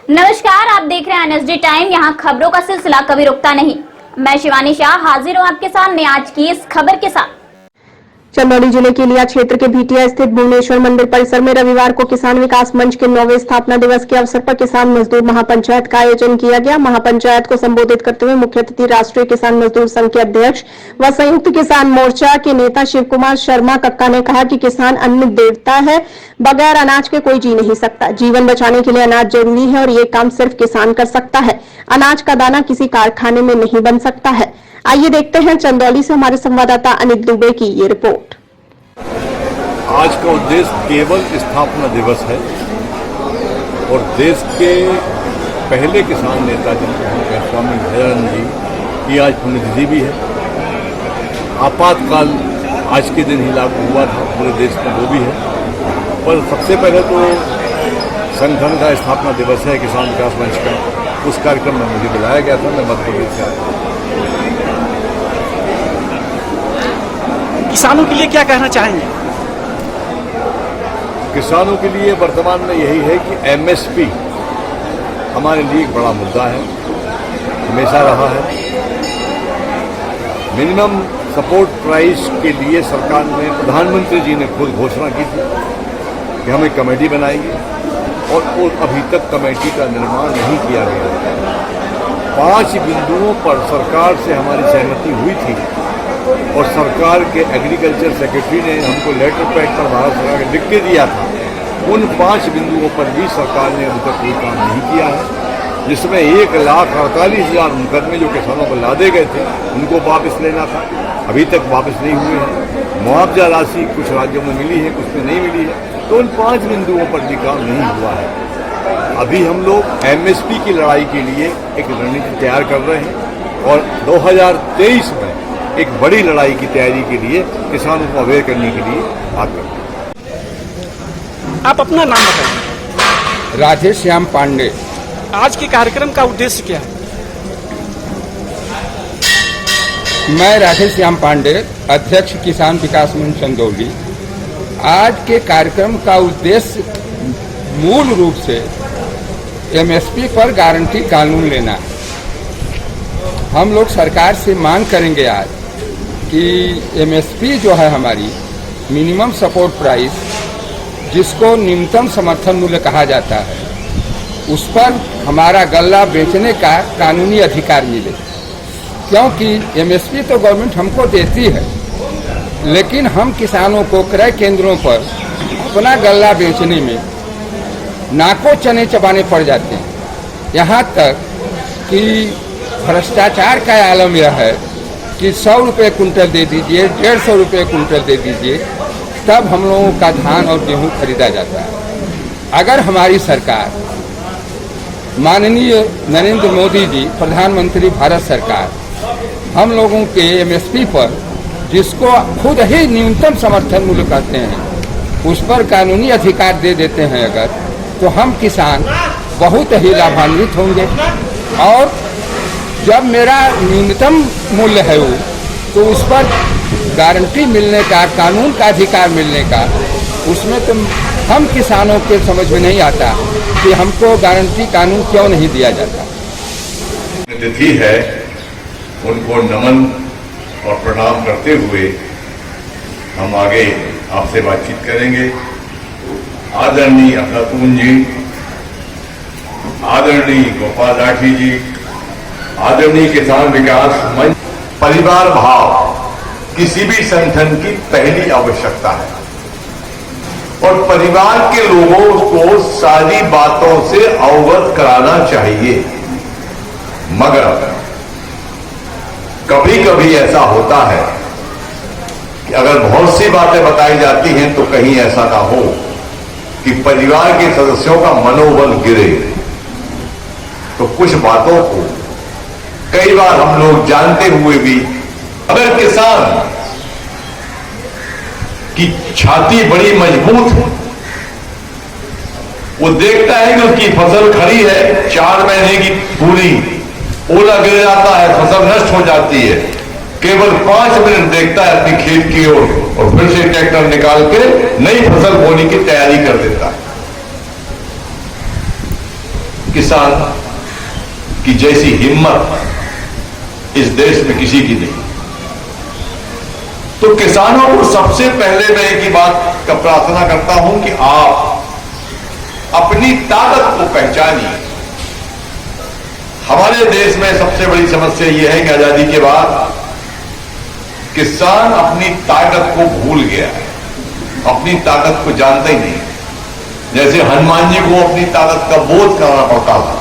नमस्कार, आप देख रहे हैं एनएसडी टाइम। यहाँ खबरों का सिलसिला कभी रुकता नहीं। मैं शिवानी शाह हाजिर हूँ आपके सामने आज की इस खबर के साथ। चंदौली जिले के लिया क्षेत्र के भीटिया स्थित भुवनेश्वर मंदिर परिसर में रविवार को किसान विकास मंच के 9वें स्थापना दिवस के अवसर पर किसान मजदूर महापंचायत का आयोजन किया गया। महापंचायत को संबोधित करते हुए मुख्य अतिथि राष्ट्रीय किसान मजदूर संघ के अध्यक्ष व संयुक्त किसान मोर्चा के नेता शिव कुमार शर्मा कक्का ने कहा कि किसान अन्न देवता है, बगैर अनाज के कोई जी नहीं सकता। जीवन बचाने के लिए अनाज जरूरी है और ये काम सिर्फ किसान कर सकता है। अनाज का दाना किसी कारखाने में नहीं बन सकता है। आइए देखते हैं चंदौली से हमारे संवाददाता अनिल दुबे की ये रिपोर्ट। आज का उद्देश्य केवल स्थापना दिवस है और देश के पहले किसान नेता जिनके स्वामी दयानंद जी की आज पुण्यतिथि भी है। आपातकाल आज के दिन ही लागू हुआ था पूरे देश में, वो भी है। पर सबसे पहले तो संगठन का स्थापना दिवस है किसान विकास मंच का। उस कार्यक्रम में मुझे बुलाया गया था। मैं मध्य प्रदेश से आया। किसानों के लिए क्या कहना चाहेंगे? किसानों के लिए वर्तमान में यही है कि एमएसपी हमारे लिए एक बड़ा मुद्दा है, हमेशा रहा है। मिनिमम सपोर्ट प्राइस के लिए सरकार ने, प्रधानमंत्री जी ने खुद घोषणा की थी कि हम एक कमेटी बनाएंगे और अभी तक कमेटी का निर्माण नहीं किया गया। 5 बिंदुओं पर सरकार से हमारी सहमति हुई थी और सरकार के एग्रीकल्चर सेक्रेटरी ने हमको लेटर पैड पर भारत सरकार को लिख के दिया था। उन 5 बिंदुओं पर भी सरकार ने अभी तक कोई काम नहीं किया है, जिसमें 1,48,000 मुकदमे जो किसानों को लादे गए थे उनको वापस लेना था, अभी तक वापस नहीं हुए हैं। मुआवजा राशि कुछ राज्यों में मिली है, कुछ में नहीं मिली है। तो उन 5 बिंदुओं पर भी काम नहीं हुआ है। अभी हम लोग एमएसपी की लड़ाई के लिए एक रणनीति तैयार कर रहे हैं और 2023 में एक बड़ी लड़ाई की तैयारी के लिए किसानों को अवेयर करने के लिए बात करते हैं। आप अपना नाम बताइए। राधे श्याम पांडे। आज के कार्यक्रम का उद्देश्य क्या है? मैं राधे श्याम पांडे, अध्यक्ष किसान विकास मंच चंदौली। आज के कार्यक्रम का उद्देश्य मूल रूप से एमएसपी पर गारंटी कानून लेना है। हम लोग सरकार से मांग करेंगे आज कि एमएसपी जो है हमारी मिनिमम सपोर्ट प्राइस, जिसको न्यूनतम समर्थन मूल्य कहा जाता है, उस पर हमारा गल्ला बेचने का कानूनी अधिकार मिले। क्योंकि एमएसपी तो गवर्नमेंट हमको देती है, लेकिन हम किसानों को क्रय केंद्रों पर अपना गल्ला बेचने में नाको चने चबाने पड़ जाते हैं। यहाँ तक कि भ्रष्टाचार का आलम यह है कि 100 रुपये कुंटल दे दीजिए, 150 रुपये कुंटल दे दीजिए, तब हम लोगों का धान और गेहूं खरीदा जाता है। अगर हमारी सरकार, माननीय नरेंद्र मोदी जी, प्रधानमंत्री भारत सरकार, हम लोगों के एमएसपी पर, जिसको खुद ही न्यूनतम समर्थन मूल्य कहते हैं, उस पर कानूनी अधिकार दे देते हैं अगर, तो हम किसान बहुत ही लाभान्वित होंगे। और जब मेरा न्यूनतम मूल्य है वो, तो उस पर गारंटी मिलने का, कानून का अधिकार मिलने का, उसमें तो हम किसानों के समझ में नहीं आता कि हमको गारंटी कानून क्यों नहीं दिया जाता। तिथि है, उनको नमन और प्रणाम करते हुए हम आगे आपसे बातचीत करेंगे। आदरणीय अफलातून जी, आदरणीय गोपाल राठी जी, आदरणीय किसान विकास मंच। परिवार भाव किसी भी संगठन की पहली आवश्यकता है और परिवार के लोगों को सारी बातों से अवगत कराना चाहिए। मगर कभी कभी ऐसा होता है कि अगर बहुत सी बातें बताई जाती हैं तो कहीं ऐसा ना हो कि परिवार के सदस्यों का मनोबल गिरे। तो कुछ बातों को कई बार हम लोग जानते हुए भी, अगर किसान की छाती बड़ी मजबूत है, वो देखता है कि उसकी फसल खड़ी है, 4 महीने की पूरी, ओला गिर जाता है, फसल नष्ट हो जाती है, केवल 5 मिनट देखता है अपनी खेत की ओर और फिर से ट्रैक्टर निकाल के नई फसल बोने की तैयारी कर देता है। किसान की जैसी हिम्मत इस देश में किसी की नहीं। तो किसानों को सबसे पहले मैं एक ही बात का प्रार्थना करता हूं कि आप अपनी ताकत को पहचानिए। हमारे देश में सबसे बड़ी समस्या यह है कि आजादी के बाद किसान अपनी ताकत को भूल गया है, अपनी ताकत को जानता ही नहीं। जैसे हनुमान जी को अपनी ताकत का बोध करना पड़ता था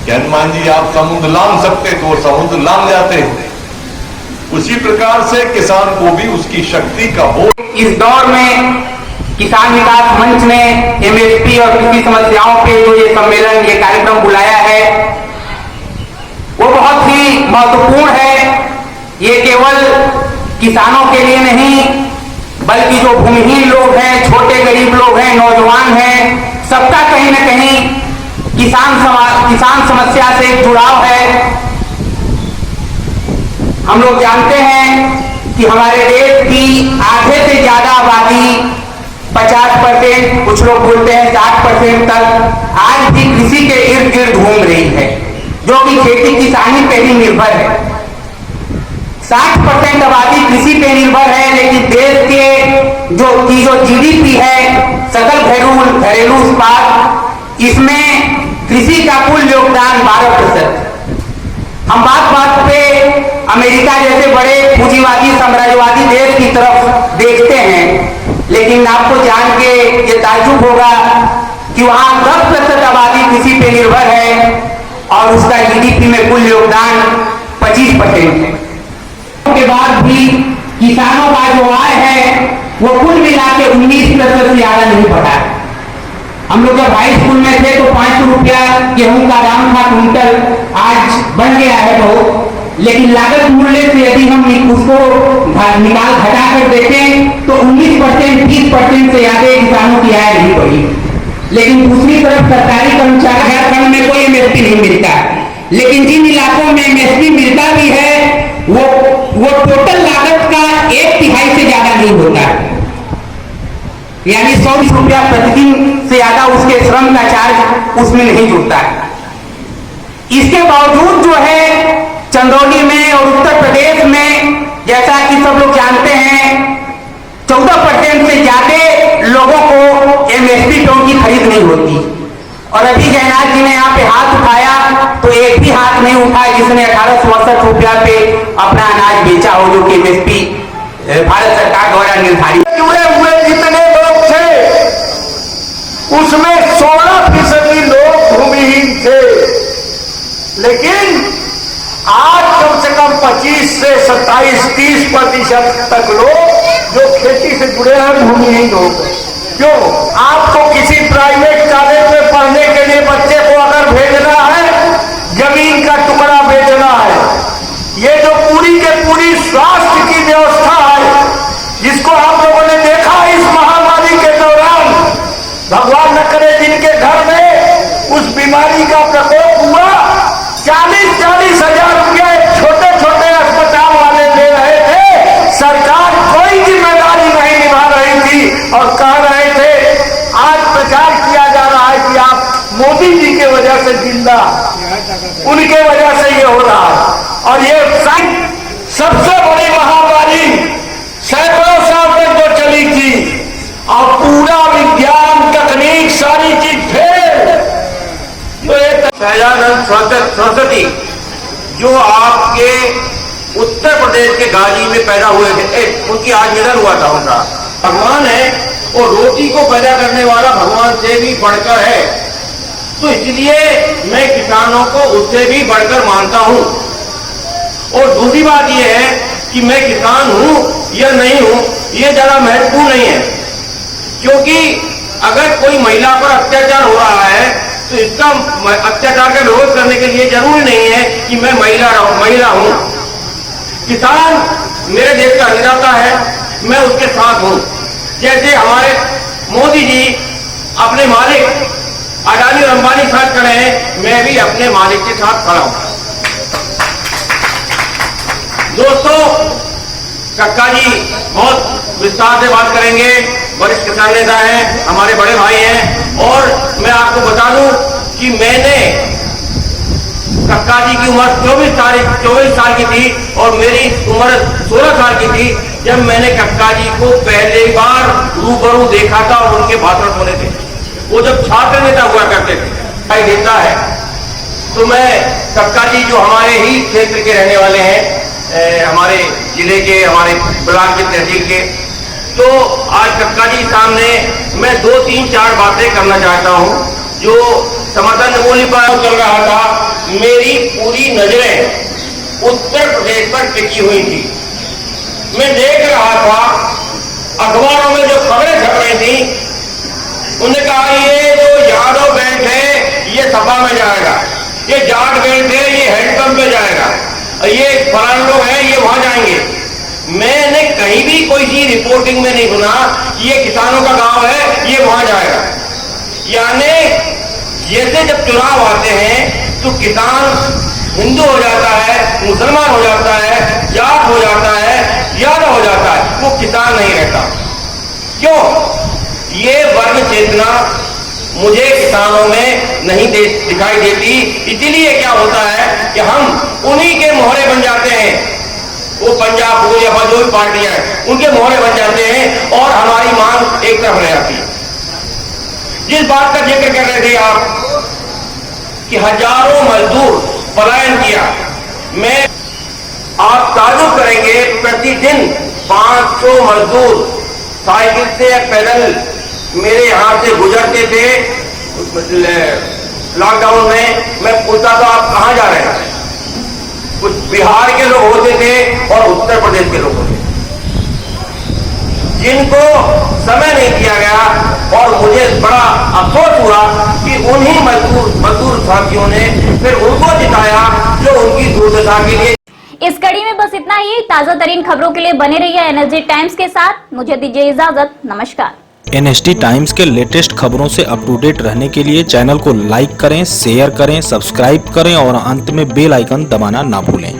कि हनुमान जी आप समुद्र लांघ सकते तो वो समुद्र लांघ जाते हैं। उसी प्रकार से किसान को भी उसकी शक्ति का बोध। इस दौर में किसान विकास मंच ने एमएसपी और कृषि समस्याओं पे जो ये सम्मेलन, ये कार्यक्रम बुलाया है, वो बहुत ही महत्वपूर्ण है। ये केवल किसानों के लिए नहीं, बल्कि जो भूमिहीन लोग हैं, छोटे गरीब लोग हैं, नौजवान हैं, सबका कहीं न कहीं किसान समस्या से एक जुड़ाव है। हम लोग जानते हैं कि हमारे देश की आधे से ज्यादा आबादी 50%, कुछ लोग बोलते हैं 60% तक आज भी कृषि के इर्द गिर्द घूम रही है, जो कि खेती किसानी पे ही निर्भर है। 60% आबादी कृषि पे निर्भर है, लेकिन देश के जो जीडीपी है, सकल घरेलू उत्पाद, इसमें कृषि का कुल योगदान 12%। हम बात पे अमेरिका जैसे बड़े पूंजीवादी साम्राज्यवादी देश की तरफ देखते हैं, लेकिन आपको जान के ये ताज्जुब होगा कि वहां 10% आबादी कृषि पे निर्भर है और उसका जीडीपी में कुल योगदान 25% है। के बाद भी किसानों का जो आय है वो कुल मिला के 19% से ज्यादा नहीं बढ़ा है। हम लोग जब हाई स्कूल में थे तो 500 रुपया गेहूं का दाम था क्विंटल, आज बढ़ गया है बहुत, लेकिन लागत मूल्य से यदि हम उसको निकाल घटा कर देखें तो 19%, 20% से ज्यादा किसानों की आय नहीं बढ़ी। लेकिन दूसरी तरफ सरकारी कर्मचारी खंड में कोई एमएसपी नहीं मिलता, लेकिन जिन इलाकों में एमएसपी मिलता भी है वो टोटल लागत का 1/3 से ज्यादा नहीं होता है, यानी 100 रुपया प्रतिदिन से ज्यादा उसके श्रम का चार्ज उसमें नहीं जुड़ता है। इसके बावजूद जो है चंदौली में और उत्तर प्रदेश में, जैसा कि सब लोग जानते हैं, 14% से ज्यादा लोगों को एमएसपी पे उनकी खरीद नहीं होती। और अभी जयनाथ जी ने यहाँ पे हाथ उठाया तो एक भी हाथ नहीं उठा जिसने 1867 रुपया पे अपना अनाज बेचा हो, जो कि एमएसपी भारत सरकार द्वारा निर्धारित। जुड़े हुए जितने लोग थे उसमें 16% लोग भूमिहीन थे, लेकिन आज कम से कम 25 से 27-30% तक लोग जो खेती से जुड़े हैं भूमिहीन हो गए। क्यों? आपको किसी प्राइवेट कॉलेज में पढ़ने के लिए बच्चे को अगर भेजना है, जमीन का टुकड़ा बेचना है। ये जो पूरी के पूरी स्वास्थ्य की व्यवस्था है, जिसको आप लोगों ने देखा इस महामारी के दौरान, भगवान न करे जिनके घर में उस बीमारी का प्रकोप हुआ, 40-40 हजार रुपया छोटे छोटे अस्पताल वाले दे रहे थे। सरकार कोई जिम्मेदारी नहीं निभा रही थी और कह रहे थे, आज प्रचार किया जा रहा है कि आप मोदी जी के वजह से जिंदा, उनके वजह से ये हो रहा है। और ये सबसे बड़ी महामारी सैकड़ों साल तक जो चली थी और पूरा विज्ञान तकनीक सारी चीज फेल। सहजानंद सरस्वती जो आपके उत्तर प्रदेश के गाजी में पैदा हुए थे, उनकी आज निधन हुआ था। उनका भगवान है और रोटी को पैदा करने वाला भगवान से भी बढ़कर है, तो इसलिए मैं किसानों को उससे भी बढ़कर मानता हूं। और दूसरी बात यह है कि मैं किसान हूं या नहीं हूं, यह ज्यादा महत्वपूर्ण नहीं है, क्योंकि अगर कोई महिला पर अत्याचार हो रहा है तो इसका अत्याचार का विरोध करने के लिए जरूरी नहीं है कि मैं महिला हूं। किसान मेरे देश का अन्नदाता है, मैं उसके साथ हूं। जैसे हमारे मोदी जी अपने मालिक अडानी और अंबानी साथ खड़े हैं, मैं भी अपने मालिक के साथ खड़ा हूं। दोस्तों, कक्का जी बहुत विस्तार से बात करेंगे, वरिष्ठ किसान नेता हैं, हमारे बड़े भाई हैं। और मैं आपको बता दूं कि मैंने कक्का जी की उम्र 24 साल की थी और मेरी उम्र 16 साल की थी जब मैंने कक्का जी को पहली बार रूबरू देखा था और उनके भाषण सुने थे। वो जब छात्र नेता हुआ करते थे दिखाई देता है। तो मैं कक्का जी जो हमारे ही क्षेत्र के रहने वाले हैं, हमारे जिले के, हमारे ब्लॉक के, तहसील के, तो आज कक्का जी सामने मैं 2, 3, 4 बातें करना चाहता हूं। जो समर्थन मूल्य पर चल रहा था, मेरी पूरी नजरें उत्तर प्रदेश पर टिकी हुई थी। मैं देख रहा था अखबारों में जो खबरें छप रही थी, उन्होंने कहा ये जो यादव बेल्ट है ये सपा में जाएगा, ये जाट बेल्ट है ये हैंडपंप में जाएगा, ये फलान लोग हैं ये वहां जाएंगे। मैंने कहीं भी कोई सी रिपोर्टिंग में नहीं सुना ये किसानों का गांव है ये वहां जाएगा। यानी जैसे जब चुनाव आते हैं तो किसान हिंदू हो जाता है, मुसलमान हो जाता है, जाट हो जाता है, यादव हो जाता है, वो किसान नहीं रहता। क्यों? ये वर्ग चेतना मुझे किसानों में नहीं दिखाई देती। इसीलिए क्या होता है कि हम उन्हीं के मोहरे बन जाते हैं, वो पंजाब हो या जो भी पार्टियां हैं उनके मोहरे बन जाते हैं और हमारी मांग एक तरफ रह जाती है। जिस बात का जिक्र कर रहे थे आप कि हजारों मजदूर पलायन किया, मैं आप ताजुब करेंगे प्रतिदिन 500 मजदूर साइकिल से या पैदल मेरे यहां से गुजरते थे। लॉकडाउन में मैं पूछता था आप कहां जा रहे हैं, कुछ बिहार के लोग होते थे और उत्तर प्रदेश के लोग होते थे जिनको समय नहीं दिया गया। और मुझे बड़ा अफसोस हुआ कि उन्हीं मजदूर साथियों ने फिर उनको जिताया जो उनकी दुर्दशा के लिए। इस कड़ी में बस इतना ही। ताजा तरीन खबरों के लिए बने रहिए एनएसडी टाइम्स के साथ। मुझे दीजिए इजाजत, नमस्कार। एनएसडी टाइम्स के लेटेस्ट खबरों से अप टू डेट रहने के लिए चैनल को लाइक करें, शेयर करें, सब्सक्राइब करें और अंत में बेल आइकन दबाना ना भूलें।